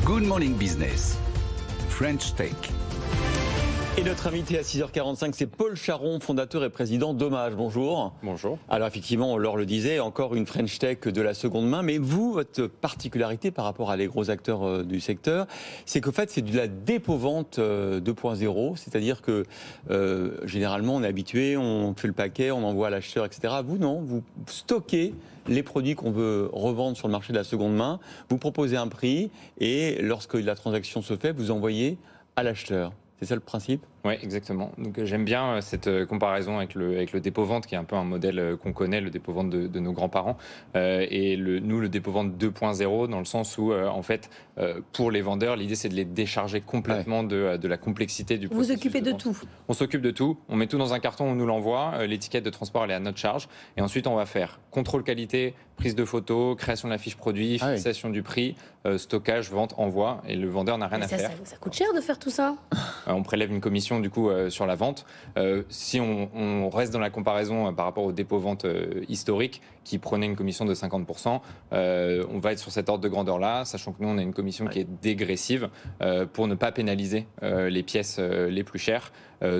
Good Morning Business, French Tech. Et notre invité à 6h45, c'est Paul Charon, fondateur et président d'Hommage. Bonjour. Bonjour. Alors effectivement, on leur le disait, encore une French Tech de la seconde main. Mais vous, votre particularité par rapport à les gros acteurs du secteur, c'est qu'en fait, c'est de la dépôt-vente 2.0. C'est-à-dire que généralement, on est habitué, on fait le paquet, on envoie à l'acheteur, etc. Vous, non, vous stockez les produits qu'on veut revendre sur le marché de la seconde main. Vous proposez un prix et lorsque la transaction se fait, vous envoyez à l'acheteur. C'est ça le principe ? Oui, exactement. Donc j'aime bien cette comparaison avec le dépôt-vente, qui est un peu un modèle qu'on connaît, le dépôt-vente de nos grands-parents. Et nous, le dépôt-vente 2.0, dans le sens où, en fait, pour les vendeurs, l'idée, c'est de les décharger complètement de la complexité du processus. Vous vous occupez de tout ? On s'occupe de tout. On met tout dans un carton, on nous l'envoie. L'étiquette de transport, elle est à notre charge. Et ensuite, on va faire contrôle qualité, prise de photos, création de la fiche produit, fixation du prix, stockage, vente, envoi. Et le vendeur n'a rien à faire. Ça coûte cher de faire tout ça ? On prélève une commission du coup sur la vente. Si on reste dans la comparaison par rapport au dépôt-vente historique qui prenait une commission de 50%, on va être sur cet ordre de grandeur-là, sachant que nous, on a une commission qui est dégressive pour ne pas pénaliser les pièces les plus chères,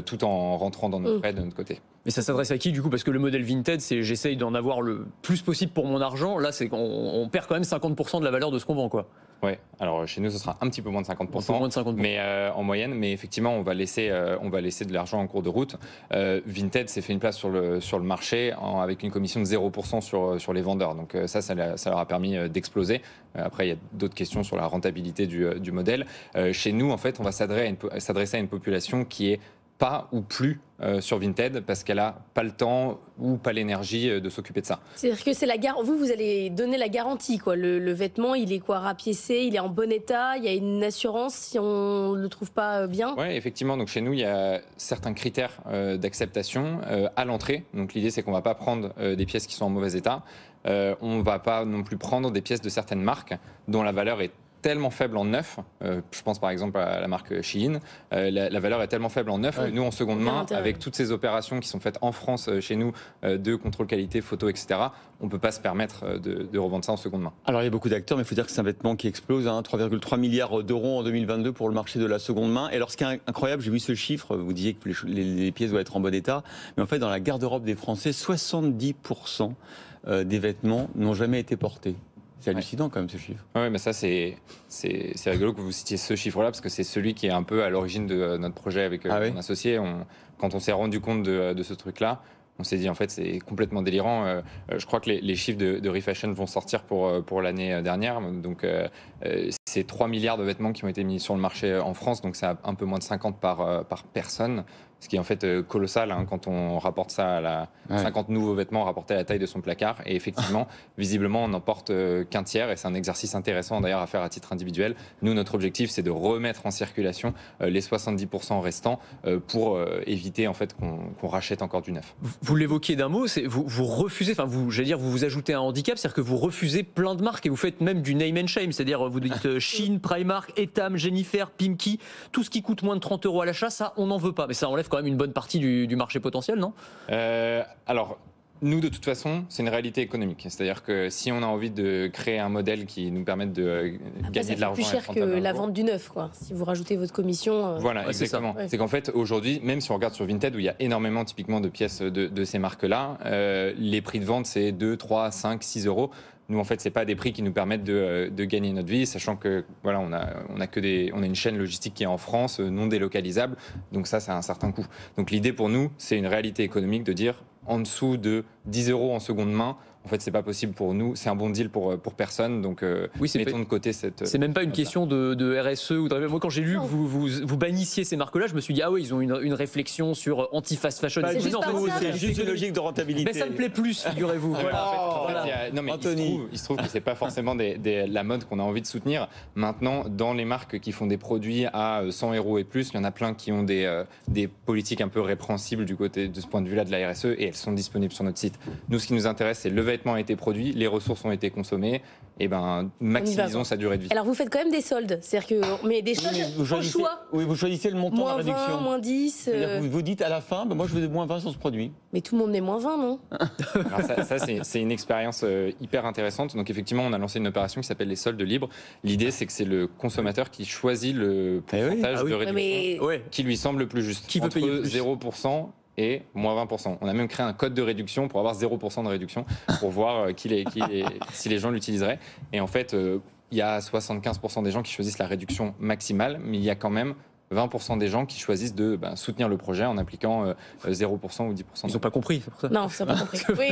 tout en rentrant dans nos frais de notre côté. Mais ça s'adresse à qui du coup ? Parce que le modèle Vinted, c'est j'essaye d'en avoir le plus possible pour mon argent. Là, c'est qu'on perd quand même 50% de la valeur de ce qu'on vend, quoi. Ouais, alors chez nous, ce sera un petit peu moins de 50%, mais en moyenne. Mais effectivement, on va laisser de l'argent en cours de route. Vinted s'est fait une place sur le marché avec une commission de 0% sur les vendeurs. Donc ça leur a permis d'exploser. Après, il y a d'autres questions sur la rentabilité du modèle. Chez nous, en fait, on va s'adresser à une population qui est pas ou plus sur Vinted parce qu'elle n'a pas le temps ou pas l'énergie de s'occuper de ça. C'est-à-dire que c'est vous allez donner la garantie, quoi. Le vêtement, il est quoi, rapiécé, il est en bon état, il y a une assurance si on ne le trouve pas bien ? Oui, effectivement. Donc chez nous, il y a certains critères d'acceptation à l'entrée. Donc l'idée, c'est qu'on ne va pas prendre des pièces qui sont en mauvais état. On ne va pas non plus prendre des pièces de certaines marques dont la valeur est tellement faible en neuf, je pense par exemple à la marque Shein, la valeur est tellement faible en neuf, nous en seconde main, avec toutes ces opérations qui sont faites en France chez nous, de contrôle qualité, photo, etc., on ne peut pas se permettre de revendre ça en seconde main. Alors il y a beaucoup d'acteurs, mais il faut dire que c'est un vêtement qui explose, 3,3 milliards d'euros en 2022 pour le marché de la seconde main. Et alors ce qui est incroyable, j'ai vu ce chiffre, vous disiez que les pièces doivent être en bon état, mais en fait dans la garde-robe des Français, 70% des vêtements n'ont jamais été portés. C'est hallucinant quand même ce chiffre. Oui, mais ça c'est rigolo que vous citiez ce chiffre-là parce que c'est celui qui est un peu à l'origine de notre projet avec mon associé. Quand on s'est rendu compte de ce truc-là, on s'est dit en fait c'est complètement délirant. Je crois que les chiffres de Refashion vont sortir pour l'année dernière. Donc c'est 3 milliards de vêtements qui ont été mis sur le marché en France. Donc c'est un peu moins de 50 par personne. Ce qui est en fait colossal quand on rapporte ça à 50 nouveaux vêtements rapportés à la taille de son placard. Et effectivement, visiblement, on n'en porte qu'un tiers. Et c'est un exercice intéressant d'ailleurs à faire à titre individuel. Nous, notre objectif, c'est de remettre en circulation les 70% restants pour éviter en fait qu'on rachète encore du neuf. Vous l'évoquiez d'un mot, vous refusez, vous ajoutez un handicap, c'est-à-dire que vous refusez plein de marques et vous faites même du name and shame, c'est-à-dire vous dites Shein, Primark, Etam, Jennifer, Pimki, tout ce qui coûte moins de 30 € à l'achat, ça, on n'en veut pas. Mais ça enlève quand même une bonne partie du marché potentiel, non ? Alors, nous, de toute façon, c'est une réalité économique. C'est-à-dire que si on a envie de créer un modèle qui nous permette de gagner de l'argent... C'est plus cher que la vente du neuf, quoi. Si vous rajoutez votre commission... Voilà, exactement. C'est qu'en fait, aujourd'hui, même si on regarde sur Vinted, où il y a énormément typiquement de pièces de ces marques-là, les prix de vente, c'est 2, 3, 5, 6 €. Nous, en fait, c'est pas des prix qui nous permettent de gagner notre vie, sachant que voilà, on a une chaîne logistique qui est en France, non délocalisable. Donc ça a un certain coût. Donc l'idée pour nous, c'est une réalité économique de dire en dessous de 10 € en seconde main. En fait, c'est pas possible pour nous. C'est un bon deal pour personne. Donc, mettons de côté cette. C'est même pas une question de RSE ou de. Moi, quand j'ai lu que vous bannissiez ces marques-là, je me suis dit ils ont une réflexion sur anti-fast fashion. C'est juste une logique de rentabilité. Mais ça me plaît plus, figurez-vous. Il se trouve que c'est pas forcément la mode qu'on a envie de soutenir. Maintenant, dans les marques qui font des produits à 100 € et plus, il y en a plein qui ont des politiques un peu répréhensibles de ce point de vue-là de la RSE et elles sont disponibles sur notre site. Nous, ce qui nous intéresse, c'est le vêtement a été produit, les ressources ont été consommées, et ben maximisons sa durée de vie. Alors vous faites quand même des soldes, c'est-à-dire que mais des soldes au choix. Oui, vous choisissez le montant de la réduction. Moins 20, moins 10. C'est-à-dire que vous dites à la fin, moi je veux moins 20 sur ce produit. Mais tout le monde met moins 20, non? Alors ça c'est une expérience hyper intéressante. Donc effectivement, on a lancé une opération qui s'appelle les soldes libres. L'idée, c'est que c'est le consommateur qui choisit le pourcentage de réduction qui lui semble le plus juste. Qui veut payer plus 0% et moins 20%. On a même créé un code de réduction pour avoir 0% de réduction, pour voir si les gens l'utiliseraient. Et en fait, il y a 75% des gens qui choisissent la réduction maximale, mais il y a quand même 20% des gens qui choisissent de soutenir le projet en appliquant 0% ou 10%. Ils n'ont pas compris, c'est pour ça. Non, ils n'ont pas compris. Oui,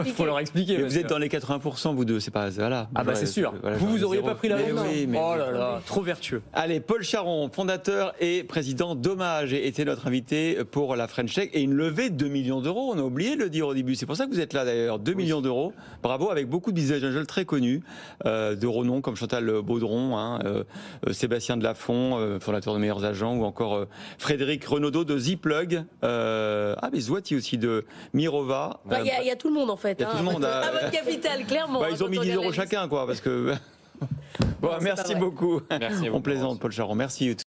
il faut leur expliquer. Mais vous êtes dans les 80%, vous deux, c'est pas... Voilà. Ah bah c'est sûr. Voilà, vous n'auriez pas pris la réduction. Oh là là, oui. trop vertueux. Allez, Paul Charon, fondateur et président d'Hommage, était notre invité pour la French Tech et une levée de 2 millions d'euros. On a oublié de le dire au début. C'est pour ça que vous êtes là d'ailleurs. 2 millions d'euros. Bravo, avec beaucoup de business angels très connus, de renom comme Chantal Baudron, Sébastien Delafont, fondateur de Meilleurs Agents, ou encore Frédéric Renaudot de Zplug. Mais Zouati aussi de Mirova. Il y a tout le monde en fait. Il y a tout le monde. À votre capital, clairement. Ils ont mis 10 euros chacun, quoi, parce que. Bon, merci beaucoup. Merci à vous. On plaisante, Paul Charon. Merci.